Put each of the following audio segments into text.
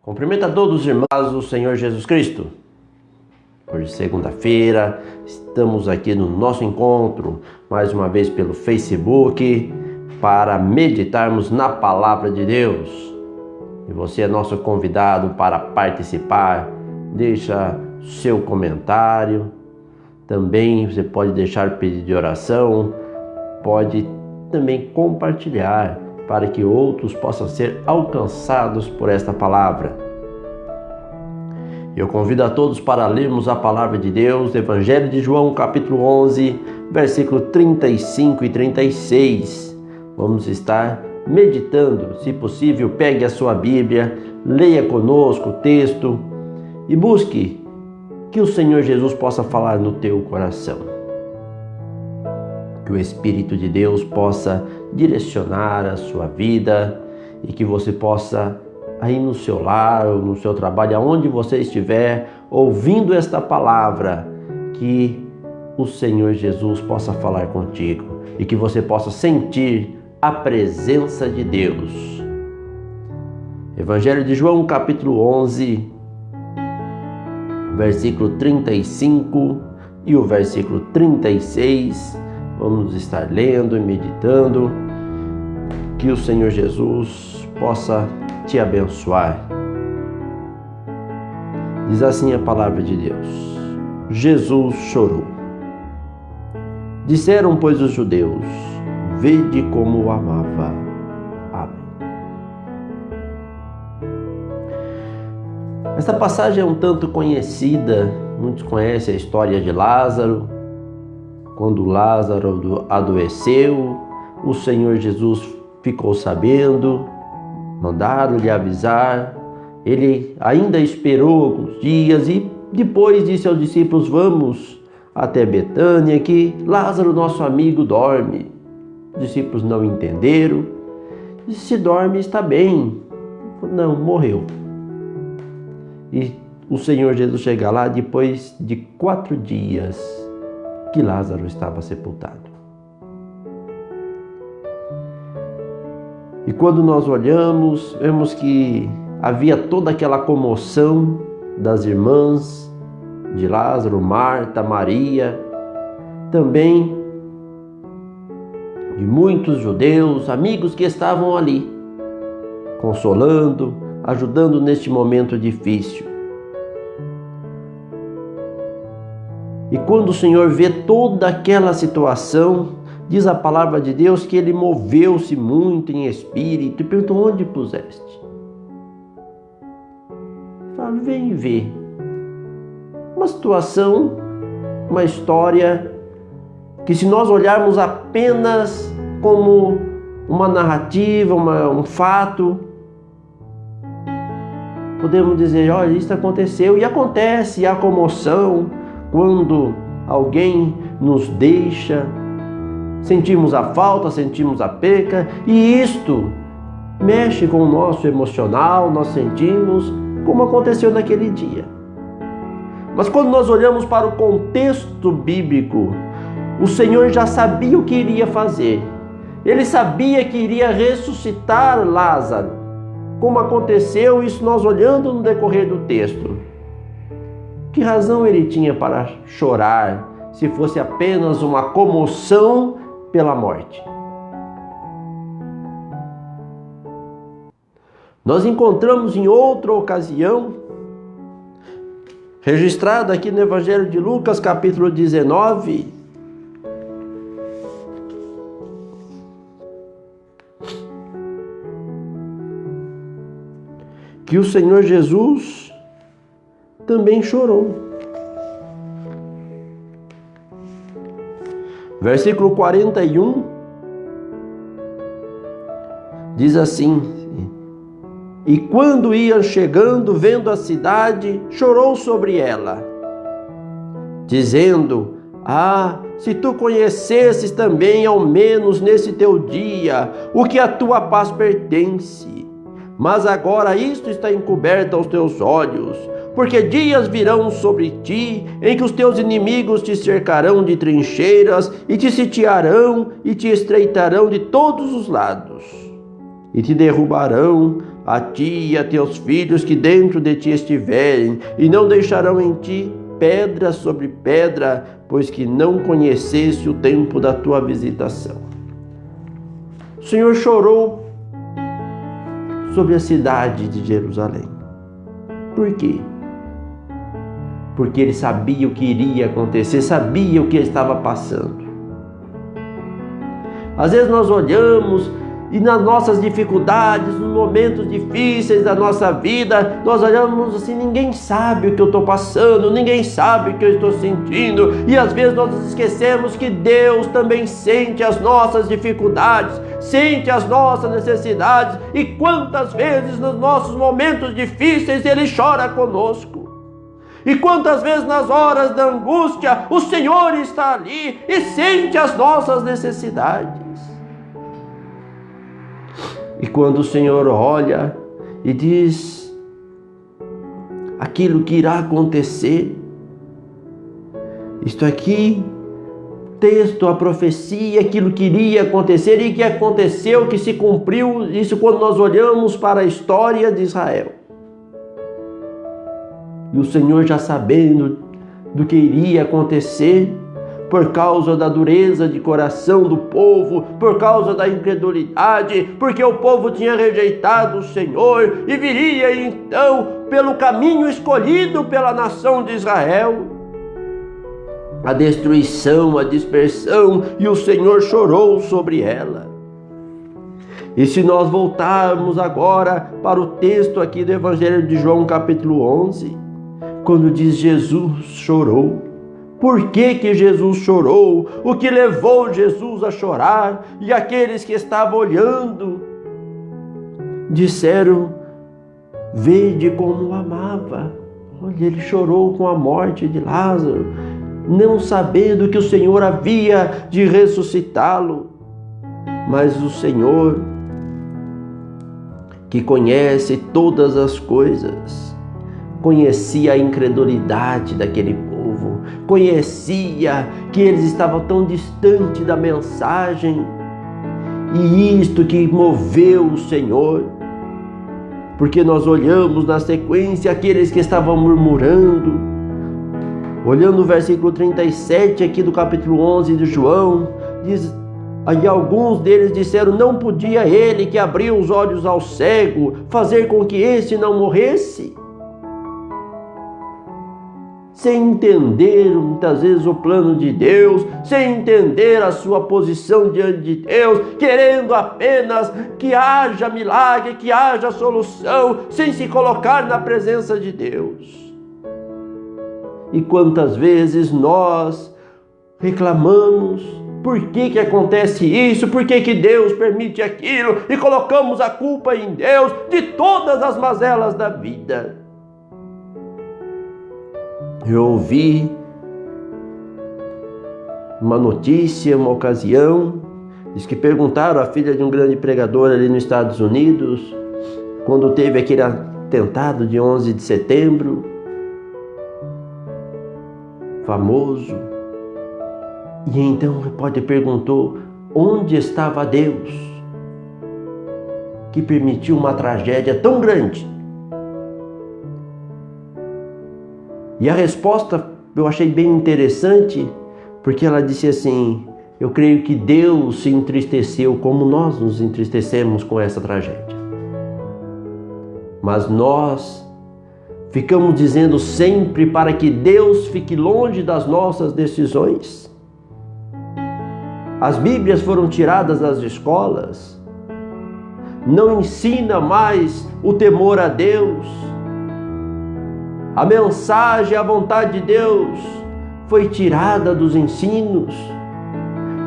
Cumprimento a todos os irmãos do Senhor Jesus Cristo. Hoje, segunda-feira, estamos aqui no nosso encontro, mais uma vez pelo Facebook, para meditarmos na Palavra de Deus. E você é nosso convidado para participar. Deixa seu comentário. Também você pode deixar pedido de oração. Pode também compartilhar para que outros possam ser alcançados por esta palavra. Eu convido a todos para lermos a palavra de Deus, Evangelho de João, capítulo 11, versículo 35 e 36. Vamos estar meditando. Se possível, pegue a sua Bíblia, leia conosco o texto e busque que o Senhor Jesus possa falar no teu coração. Que o Espírito de Deus possa direcionar a sua vida e que você possa, aí no seu lar ou no seu trabalho, aonde você estiver, ouvindo esta palavra, que o Senhor Jesus possa falar contigo e que você possa sentir a presença de Deus. Evangelho de João, capítulo 11, versículo 35 e o versículo 36. Vamos estar lendo e meditando. Que o Senhor Jesus possa te abençoar. Diz assim a palavra de Deus: Jesus chorou. Disseram, pois, os judeus: vede como o amava. Amém. Esta passagem é um tanto conhecida. Muitos conhecem a história de Lázaro. Quando Lázaro adoeceu, o Senhor Jesus ficou sabendo, mandaram-lhe avisar. Ele ainda esperou alguns dias e depois disse aos discípulos: vamos até Betânia, que Lázaro, nosso amigo, dorme. Os discípulos não entenderam. Disse: se dorme, está bem. Não, morreu. E o Senhor Jesus chega lá depois de 4 dias que Lázaro estava sepultado. E quando nós olhamos, vemos que havia toda aquela comoção das irmãs de Lázaro, Marta, Maria, também de muitos judeus, amigos que estavam ali, consolando, ajudando neste momento difícil. E quando o Senhor vê toda aquela situação, diz a palavra de Deus que ele moveu-se muito em espírito e perguntou: onde puseste? Fala: vem ver. Uma situação, uma história que, se nós olharmos apenas como uma narrativa, um fato, podemos dizer: olha, isso aconteceu. E acontece a comoção quando alguém nos deixa. Sentimos a falta, sentimos a perca, e isto mexe com o nosso emocional, nós sentimos como aconteceu naquele dia. Mas quando nós olhamos para o contexto bíblico, o Senhor já sabia o que iria fazer. Ele sabia que iria ressuscitar Lázaro, como aconteceu isso nós olhando no decorrer do texto. Que razão ele tinha para chorar se fosse apenas uma comoção pela morte? Nós encontramos em outra ocasião, registrado aqui no Evangelho de Lucas, capítulo 19, que o Senhor Jesus também chorou. Versículo 41 diz assim: e quando iam chegando, vendo a cidade, chorou sobre ela, dizendo: ah, se tu conhecesses também, ao menos nesse teu dia, o que a tua paz pertence. Mas agora isto está encoberto aos teus olhos, porque dias virão sobre ti, em que os teus inimigos te cercarão de trincheiras, e te sitiarão, e te estreitarão de todos os lados, e te derrubarão a ti e a teus filhos que dentro de ti estiverem, e não deixarão em ti pedra sobre pedra, pois que não conheceste o tempo da tua visitação. O Senhor chorou sobre a cidade de Jerusalém. Por quê? Porque ele sabia o que iria acontecer, sabia o que estava passando. Às vezes nós olhamos e nas nossas dificuldades, nos momentos difíceis da nossa vida, nós olhamos assim, ninguém sabe o que eu estou passando, ninguém sabe o que eu estou sentindo. E às vezes nós esquecemos que Deus também sente as nossas dificuldades, sente as nossas necessidades. E quantas vezes nos nossos momentos difíceis Ele chora conosco. E quantas vezes nas horas da angústia o Senhor está ali e sente as nossas necessidades. E quando o Senhor olha e diz aquilo que irá acontecer, isto aqui, texto, a profecia, aquilo que iria acontecer e que aconteceu, que se cumpriu, isso quando nós olhamos para a história de Israel. E o Senhor já sabendo do que iria acontecer, por causa da dureza de coração do povo, por causa da incredulidade, porque o povo tinha rejeitado o Senhor, e viria então pelo caminho escolhido pela nação de Israel a destruição, a dispersão, e o Senhor chorou sobre ela. E se nós voltarmos agora para o texto aqui do Evangelho de João capítulo 11, quando diz Jesus chorou. Por que Jesus chorou? O que levou Jesus a chorar? E aqueles que estavam olhando disseram: vede como o amava. Olha, ele chorou com a morte de Lázaro, não sabendo que o Senhor havia de ressuscitá-lo. Mas o Senhor, que conhece todas as coisas, conhecia a incredulidade daquele povo, conhecia que eles estavam tão distantes da mensagem, e isto que moveu o Senhor, porque nós olhamos na sequência aqueles que estavam murmurando, olhando o versículo 37 aqui do capítulo 11 de João, diz: aí alguns deles disseram, não podia ele que abriu os olhos ao cego fazer com que este não morresse? Sem entender muitas vezes o plano de Deus, sem entender a sua posição diante de Deus, querendo apenas que haja milagre, que haja solução, sem se colocar na presença de Deus. E quantas vezes nós reclamamos, por que acontece isso, por que Deus permite aquilo, e colocamos a culpa em Deus de todas as mazelas da vida. Eu ouvi uma notícia, uma ocasião, diz que perguntaram à filha de um grande pregador ali nos Estados Unidos, quando teve aquele atentado de 11 de setembro, famoso, e então o repórter perguntou, onde estava Deus que permitiu uma tragédia tão grande? E a resposta eu achei bem interessante, porque ela disse assim, eu creio que Deus se entristeceu como nós nos entristecemos com essa tragédia. Mas nós ficamos dizendo sempre para que Deus fique longe das nossas decisões. As Bíblias foram tiradas das escolas, não ensina mais o temor a Deus. A mensagem, a vontade de Deus foi tirada dos ensinos,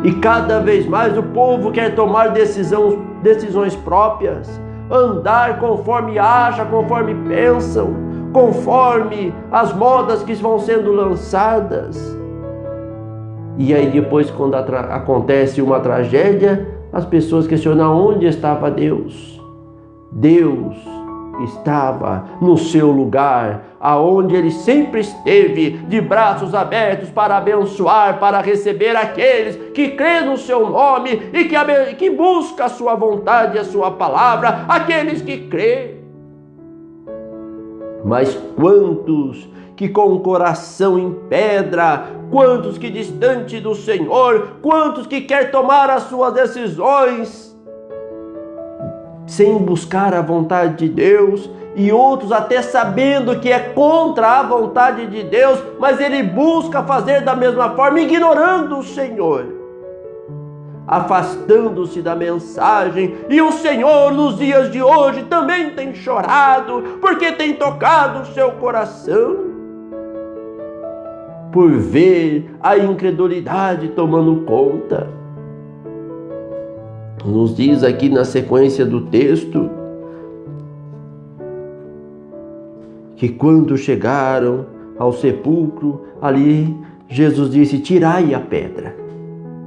e cada vez mais o povo quer tomar decisões próprias, andar conforme acha, conforme pensam, conforme as modas que vão sendo lançadas. E aí depois, quando acontece uma tragédia, as pessoas questionam onde estava Deus. Deus estava no seu lugar, aonde ele sempre esteve, de braços abertos para abençoar, para receber aqueles que crêem no seu nome e que buscam a sua vontade e a sua palavra, aqueles que crêem. Mas quantos que com o coração em pedra, quantos que distante do Senhor, quantos que quer tomar as suas decisões sem buscar a vontade de Deus, e outros até sabendo que é contra a vontade de Deus, mas ele busca fazer da mesma forma, ignorando o Senhor, afastando-se da mensagem. E o Senhor nos dias de hoje também tem chorado, porque tem tocado o seu coração, por ver a incredulidade tomando conta. Nos diz aqui na sequência do texto que quando chegaram ao sepulcro, ali Jesus disse: tirai a pedra.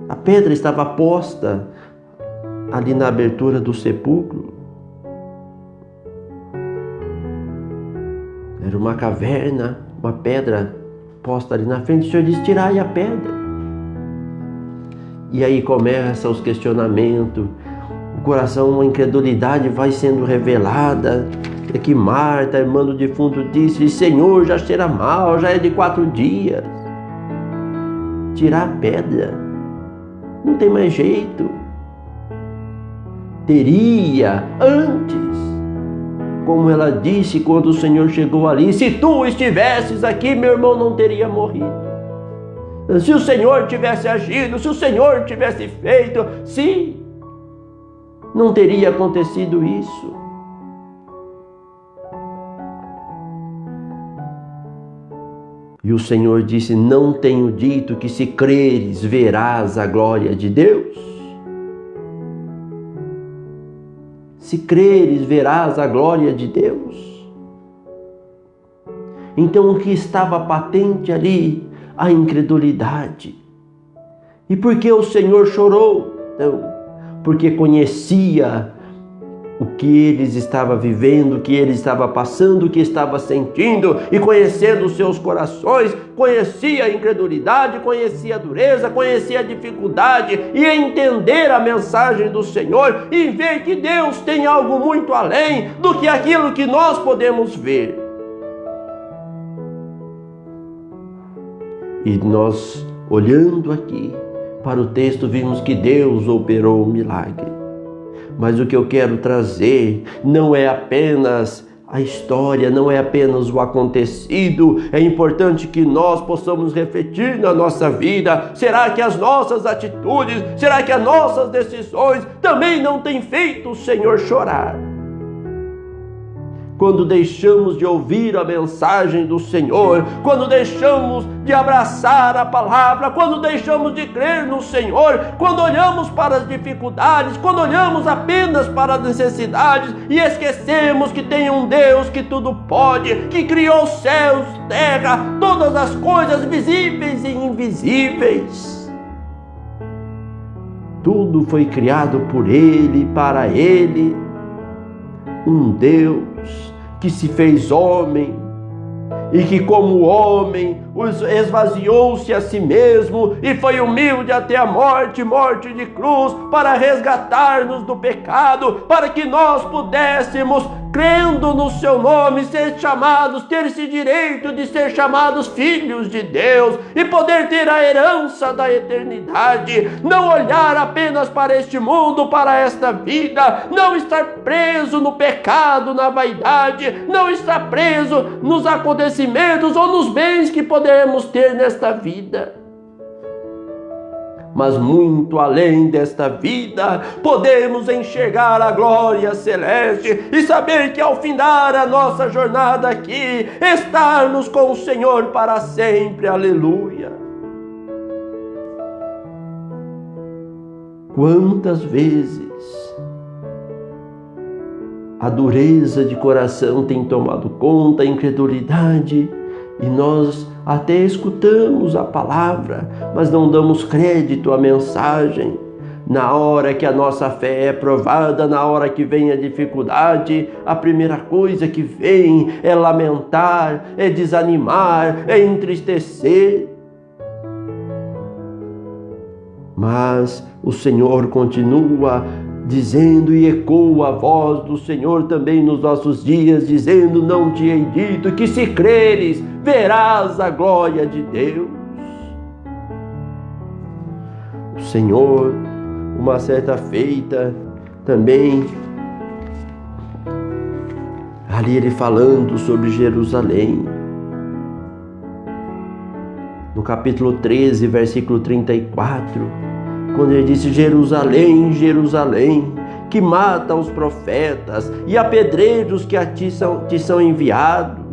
A pedra estava posta ali na abertura do sepulcro. Era uma caverna, uma pedra posta ali na frente. O Senhor disse: tirai a pedra. E aí começam os questionamentos, o coração, uma incredulidade vai sendo revelada. É que Marta, irmã do defunto, disse: Senhor, já cheira mal, já é de 4 dias. Tirar a pedra, não tem mais jeito. Teria antes, como ela disse quando o Senhor chegou ali: se tu estivesses aqui, meu irmão não teria morrido. Se o Senhor tivesse agido, se o Senhor tivesse feito, sim, não teria acontecido isso. E o Senhor disse: não tenho dito que se creres verás a glória de Deus? Se creres verás a glória de Deus? Então o que estava patente ali? A incredulidade. E por que o Senhor chorou? Então, porque conhecia o que eles estavam vivendo, o que eles estavam passando, o que estavam sentindo, e conhecendo os seus corações, conhecia a incredulidade, conhecia a dureza, conhecia a dificuldade, e entender a mensagem do Senhor, e ver que Deus tem algo muito além do que aquilo que nós podemos ver. E nós, olhando aqui para o texto, vimos que Deus operou um milagre. Mas o que eu quero trazer não é apenas a história, não é apenas o acontecido. É importante que nós possamos refletir na nossa vida. Será que as nossas atitudes, será que as nossas decisões também não têm feito o Senhor chorar? Quando deixamos de ouvir a mensagem do Senhor, quando deixamos de abraçar a palavra, quando deixamos de crer no Senhor, quando olhamos para as dificuldades, quando olhamos apenas para as necessidades e esquecemos que tem um Deus que tudo pode, que criou céus, terra, todas as coisas visíveis e invisíveis. Tudo foi criado por Ele, para Ele. Um Deus que se fez homem e que, como homem, esvaziou-se a si mesmo e foi humilde até a morte, morte de cruz, para resgatar-nos do pecado, para que nós pudéssemos, crendo no seu nome, ser chamados, ter esse direito de ser chamados filhos de Deus e poder ter a herança da eternidade. Não olhar apenas para este mundo, para esta vida, não estar preso no pecado, na vaidade, não estar preso nos acontecimentos ou nos bens que podemos ter nesta vida. Mas muito além desta vida, podemos enxergar a glória celeste e saber que ao findar a nossa jornada aqui, estarmos com o Senhor para sempre. Aleluia! Quantas vezes a dureza de coração tem tomado conta, a incredulidade, e nós até escutamos a palavra, mas não damos crédito à mensagem. Na hora que a nossa fé é provada, na hora que vem a dificuldade, a primeira coisa que vem é lamentar, é desanimar, é entristecer. Mas o Senhor continua dizendo e ecoa a voz do Senhor também nos nossos dias, dizendo: não te hei dito que se creres, verás a glória de Deus. O Senhor, uma certa feita, também, ali ele falando sobre Jerusalém, no capítulo 13, versículo 34, quando ele disse: Jerusalém, Jerusalém, que mata os profetas e apedreja os que a ti são enviados.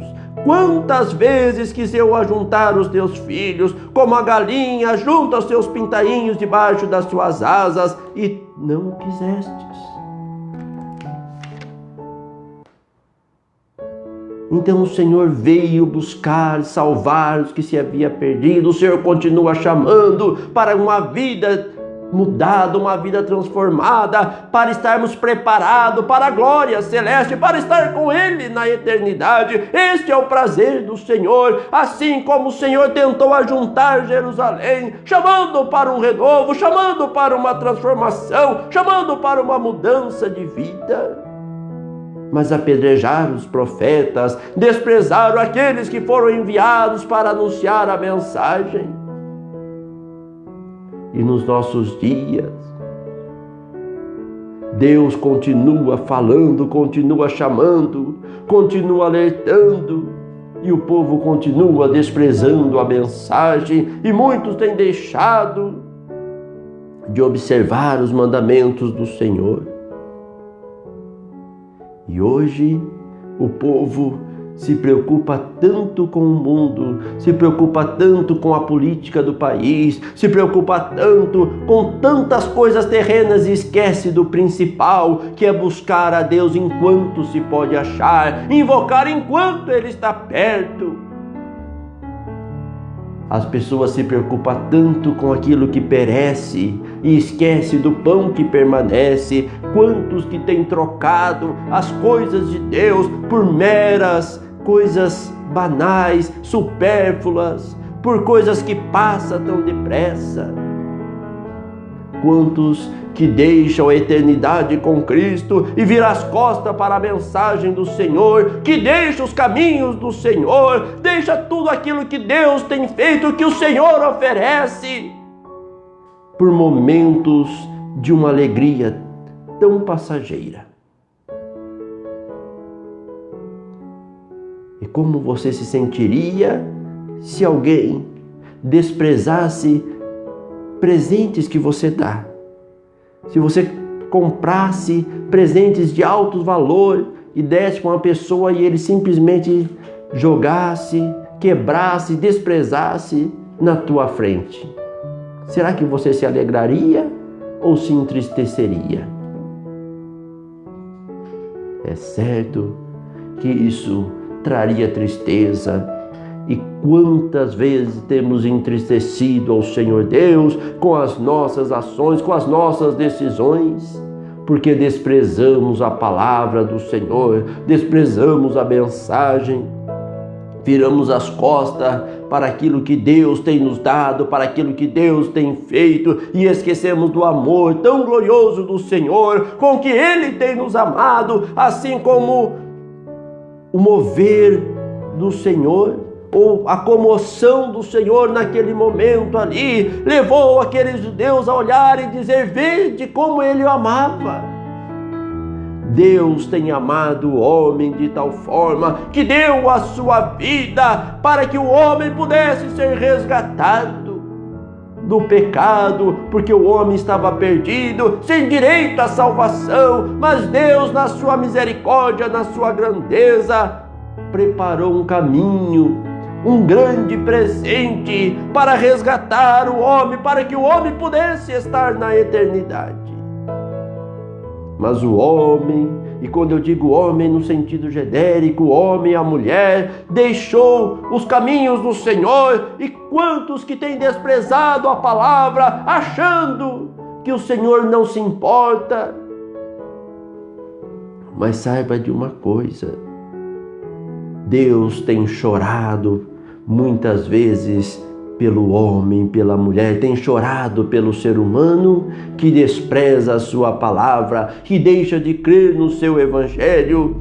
Quantas vezes quis eu ajuntar os teus filhos, como a galinha junta os seus pintainhos debaixo das suas asas, e não o quisestes. Então o Senhor veio buscar, salvar os que se havia perdido. O Senhor continua chamando para uma vida mudada, uma vida transformada, para estarmos preparados para a glória celeste, para estar com Ele na eternidade. Este é o prazer do Senhor, assim como o Senhor tentou ajuntar Jerusalém, chamando para um renovo, chamando para uma transformação, chamando para uma mudança de vida. Mas apedrejaram os profetas, desprezaram aqueles que foram enviados para anunciar a mensagem. E nos nossos dias, Deus continua falando, continua chamando, continua alertando, e o povo continua desprezando a mensagem, e muitos têm deixado de observar os mandamentos do Senhor. E hoje o povo se preocupa tanto com o mundo, se preocupa tanto com a política do país, se preocupa tanto com tantas coisas terrenas e esquece do principal, que é buscar a Deus enquanto se pode achar, invocar enquanto Ele está perto. As pessoas se preocupam tanto com aquilo que perece e esquece do pão que permanece. Quantos que têm trocado as coisas de Deus por meras coisas banais, supérfluas, por coisas que passam tão depressa. Quantos que deixam a eternidade com Cristo e viram as costas para a mensagem do Senhor, que deixam os caminhos do Senhor, deixa tudo aquilo que Deus tem feito, que o Senhor oferece, por momentos de uma alegria tão passageira. E como você se sentiria se alguém desprezasse presentes que você dá? Se você comprasse presentes de alto valor e desse para uma pessoa e ele simplesmente jogasse, quebrasse, desprezasse na tua frente, será que você se alegraria ou se entristeceria? É certo que isso traria tristeza. E quantas vezes temos entristecido ao Senhor Deus com as nossas ações, com as nossas decisões, porque desprezamos a palavra do Senhor, desprezamos a mensagem, viramos as costas para aquilo que Deus tem nos dado, para aquilo que Deus tem feito, e esquecemos do amor tão glorioso do Senhor, com que Ele tem nos amado, assim como o mover do Senhor, ou a comoção do Senhor naquele momento ali, levou aqueles judeus a olhar e dizer: vede como Ele o amava. Deus tem amado o homem de tal forma que deu a sua vida para que o homem pudesse ser resgatado do pecado, porque o homem estava perdido, sem direito à salvação, mas Deus, na sua misericórdia, na sua grandeza, preparou um caminho, um grande presente para resgatar o homem, para que o homem pudesse estar na eternidade. Mas o homem, e quando eu digo homem no sentido genérico, o homem e a mulher, deixou os caminhos do Senhor. E quantos que têm desprezado a palavra, achando que o Senhor não se importa. Mas saiba de uma coisa: Deus tem chorado muitas vezes pelo homem, pela mulher, tem chorado pelo ser humano que despreza a sua palavra, que deixa de crer no seu evangelho,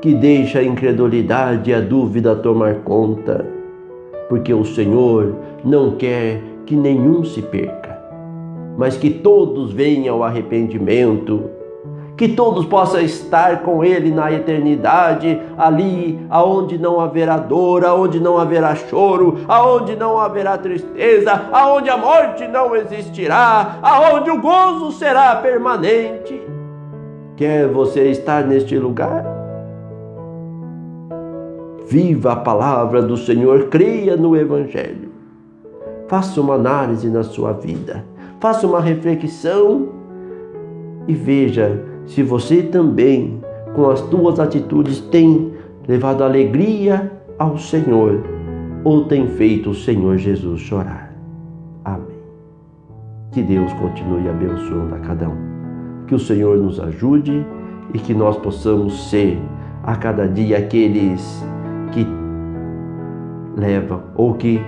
que deixa a incredulidade e a dúvida tomar conta, porque o Senhor não quer que nenhum se perca, mas que todos venham ao arrependimento, que todos possam estar com Ele na eternidade, ali aonde não haverá dor, aonde não haverá choro, aonde não haverá tristeza, aonde a morte não existirá, aonde o gozo será permanente. Quer você estar neste lugar? Viva a palavra do Senhor, creia no Evangelho. Faça uma análise na sua vida, faça uma reflexão e veja se você também, com as tuas atitudes, tem levado alegria ao Senhor ou tem feito o Senhor Jesus chorar. Amém. Que Deus continue abençoando a cada um. Que o Senhor nos ajude e que nós possamos ser a cada dia aqueles que levam ou que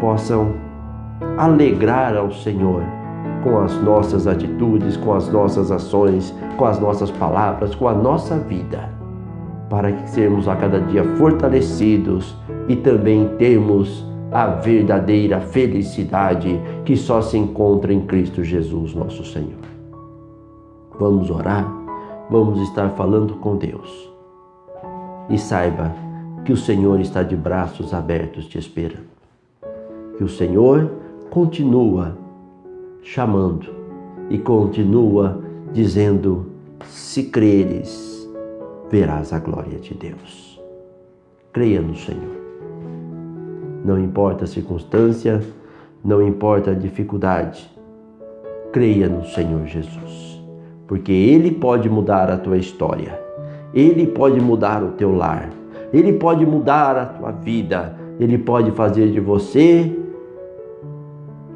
possam alegrar ao Senhor com as nossas atitudes, com as nossas ações, com as nossas palavras, com a nossa vida, para que sermos a cada dia fortalecidos e também termos a verdadeira felicidade que só se encontra em Cristo Jesus, nosso Senhor. Vamos orar, vamos estar falando com Deus. E saiba que o Senhor está de braços abertos te esperando. Que o Senhor continua chamando e continua dizendo: se creres, verás a glória de Deus. Creia no Senhor. Não importa a circunstância, não importa a dificuldade, creia no Senhor Jesus, porque Ele pode mudar a tua história, Ele pode mudar o teu lar, Ele pode mudar a tua vida, Ele pode fazer de você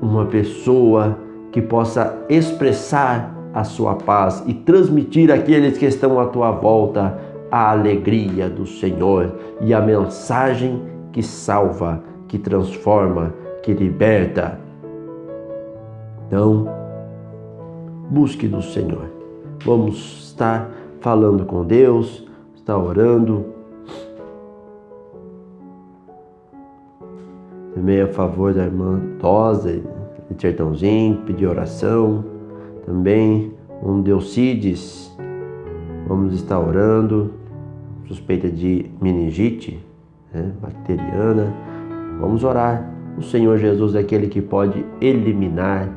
uma pessoa que possa expressar a sua paz e transmitir àqueles que estão à tua volta a alegria do Senhor e a mensagem que salva, que transforma, que liberta. Então, busque do Senhor. Vamos estar falando com Deus, estar orando. Também a favor da irmã Tosa, de Sertãozinho, pedir oração. Também um Deucides, vamos estar orando. Suspeita de meningite, bacteriana. Vamos orar. O Senhor Jesus é aquele que pode eliminar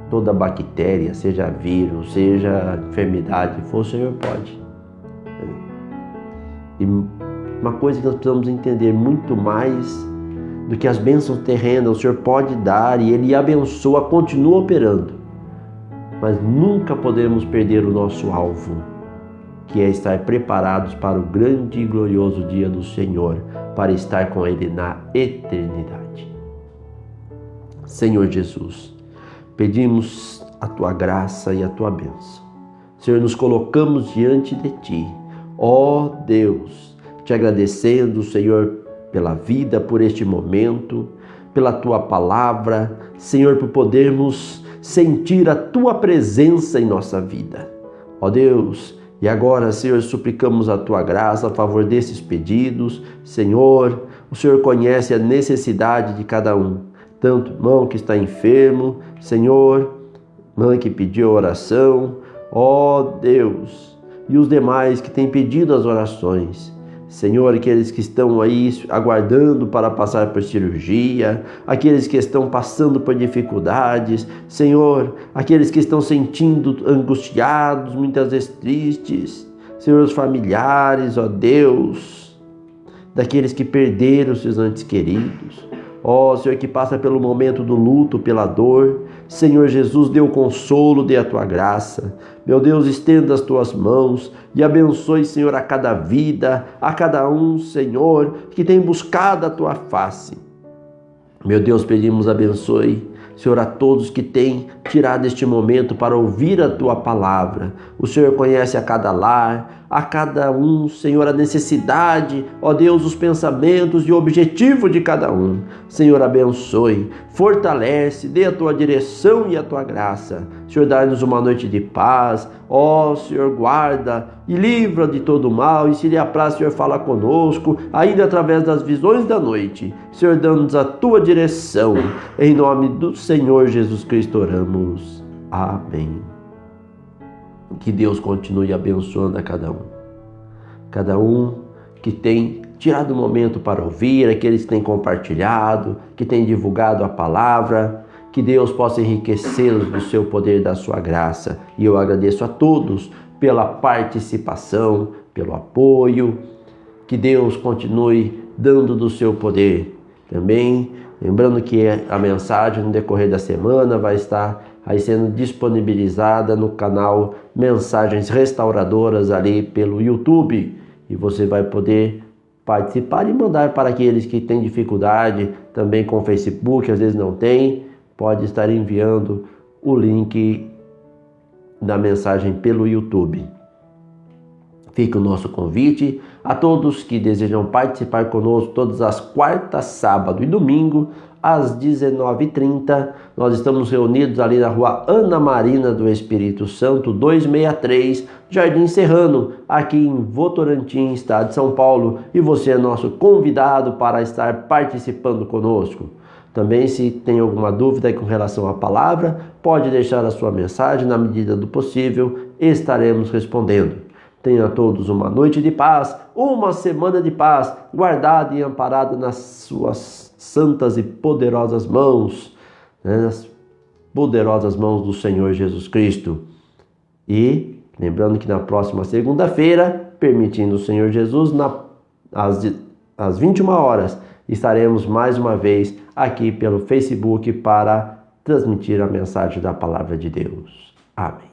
toda bactéria, seja vírus, seja enfermidade, o Senhor pode. E uma coisa que nós precisamos entender muito mais do que as bênçãos terrenas, o Senhor pode dar e Ele abençoa, continua operando. Mas nunca podemos perder o nosso alvo, que é estar preparados para o grande e glorioso dia do Senhor, para estar com Ele na eternidade. Senhor Jesus, pedimos a Tua graça e a Tua bênção. Senhor, nos colocamos diante de Ti, ó Deus, te agradecendo, Senhor, pela vida, por este momento, pela Tua palavra, Senhor, por podermos sentir a Tua presença em nossa vida. Ó Deus, e agora, Senhor, suplicamos a Tua graça a favor desses pedidos. Senhor, o Senhor conhece a necessidade de cada um, tanto irmão que está enfermo, Senhor, mãe que pediu oração, ó Deus, e os demais que têm pedido as orações. Senhor, aqueles que estão aí aguardando para passar por cirurgia, aqueles que estão passando por dificuldades, Senhor, aqueles que estão sentindo angustiados, muitas vezes tristes, Senhor, os familiares, ó Deus, daqueles que perderam seus entes queridos, ó Senhor, que passa pelo momento do luto, pela dor, Senhor Jesus, dê o consolo, dê a Tua graça. Meu Deus, estenda as Tuas mãos e abençoe, Senhor, a cada vida, a cada um, Senhor, que tem buscado a Tua face. Meu Deus, pedimos, abençoe Senhor, a todos que têm tirado este momento para ouvir a Tua palavra. O Senhor conhece a cada lar, a cada um, Senhor, a necessidade, ó Deus, os pensamentos e o objetivo de cada um. Senhor, abençoe, fortalece, dê a Tua direção e a Tua graça. Senhor, dá-nos uma noite de paz. Ó Senhor, guarda e livra de todo mal. E se lhe apraz, Senhor, fala conosco, ainda através das visões da noite. Senhor, dando-nos a Tua direção. Em nome do Senhor Jesus Cristo oramos. Amém. Que Deus continue abençoando a cada um. Cada um que tem tirado o momento para ouvir, aqueles que têm compartilhado, que têm divulgado a palavra. Que Deus possa enriquecê-los do seu poder e da sua graça. E eu agradeço a todos pela participação, pelo apoio. Que Deus continue dando do seu poder. Também, lembrando que a mensagem no decorrer da semana vai estar aí sendo disponibilizada no canal Mensagens Restauradoras ali pelo YouTube. E você vai poder participar e mandar para aqueles que têm dificuldade também com o Facebook, às vezes não tem. Pode estar enviando o link da mensagem pelo YouTube. Fica o nosso convite a todos que desejam participar conosco todas as quartas, sábado e domingo, às 19h30. Nós estamos reunidos ali na rua Ana Marina do Espírito Santo, 263, Jardim Serrano, aqui em Votorantim, estado de São Paulo. E você é nosso convidado para estar participando conosco. Também, se tem alguma dúvida com relação à palavra, pode deixar a sua mensagem, na medida do possível, estaremos respondendo. Tenham a todos uma noite de paz, uma semana de paz, guardada e amparada nas suas santas e poderosas mãos, nas poderosas mãos do Senhor Jesus Cristo. E, lembrando que na próxima segunda-feira, permitindo o Senhor Jesus, às 21 horas, estaremos mais uma vez aqui pelo Facebook para transmitir a mensagem da Palavra de Deus. Amém.